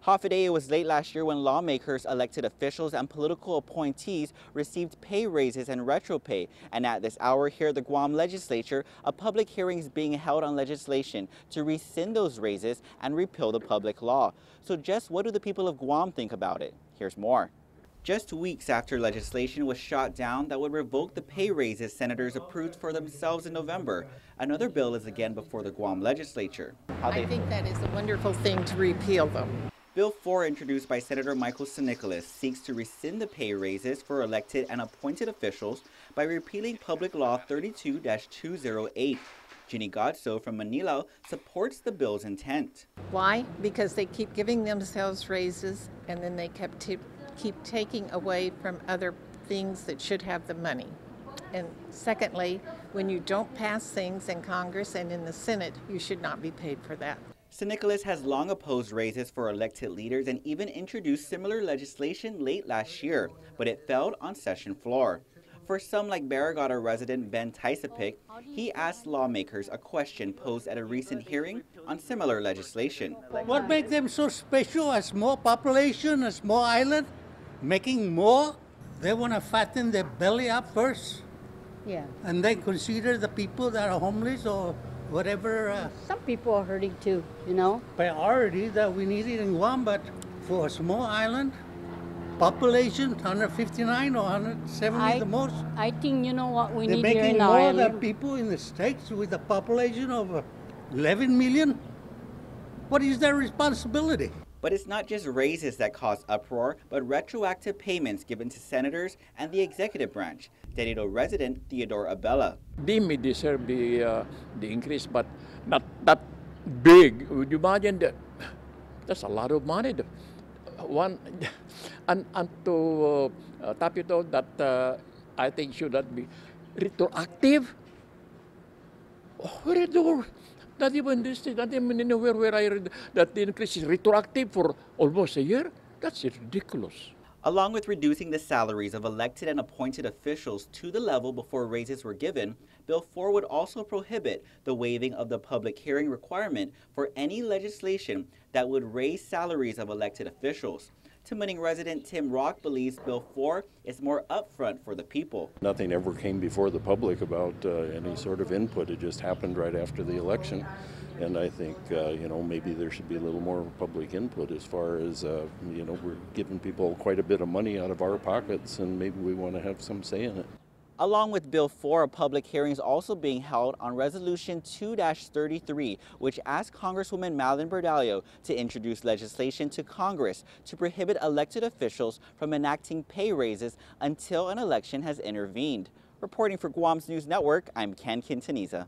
Half a day, it was late last year when lawmakers, elected officials, and political appointees received pay raises and retro pay. And at this hour here at the Guam Legislature, a public hearing is being held on legislation to rescind those raises and repeal the public law. So just what do the people of Guam think about it? Here's more. Just weeks after legislation was shot down that would revoke the pay raises senators approved for themselves in November, another bill is again before the Guam Legislature. I think that is a wonderful thing to repeal them. Bill 4, introduced by Senator Michael Nicholas, seeks to rescind the pay raises for elected and appointed officials by repealing Public Law 32-208. Ginny Godso from Manila supports the bill's intent. Why? Because they keep giving themselves raises and then they keep taking away from other things that should have the money. And secondly, when you don't pass things in Congress and in the Senate, you should not be paid for that. Nicholas has long opposed raises for elected leaders and even introduced similar legislation late last year, but it failed on session floor. For some, like Barragata resident Ben Tysapik, he asked lawmakers a question posed at a recent hearing on similar legislation. What makes them so special? A small population, a small island, making more? They want to fatten their belly up first? Yeah. And then consider the people that are homeless or whatever. Some people are hurting too, you know. Priority that we need it in Guam, but for a small island, population 159 or 170 the most. I think you know what we They're need here making in our more island. than people in the States with a population of 11 million. What is their responsibility? But it's not just raises that cause uproar, but retroactive payments given to senators and the executive branch. Dedito resident Theodore Abella. They may deserve the increase, but not that big. Would you imagine that? That's a lot of money. One, and to top it all, that I think should not be retroactive. Not even this, not even anywhere where I read that the increase is retroactive for almost a year. That's ridiculous. Along with reducing the salaries of elected and appointed officials to the level before raises were given, Bill 4 would also prohibit the waiving of the public hearing requirement for any legislation that would raise salaries of elected officials. Timoning resident Tim Rock believes Bill 4 is more upfront for the people. Nothing ever came before the public about any sort of input. It just happened right after the election. And I think, maybe there should be a little more public input as far as, we're giving people quite a bit of money out of our pockets, and maybe we want to have some say in it. Along with Bill 4, a public hearing is also being held on Resolution 2-33, which asks Congresswoman Malin Berdalio to introduce legislation to Congress to prohibit elected officials from enacting pay raises until an election has intervened. Reporting for Guam's News Network, I'm Ken Quintanilla.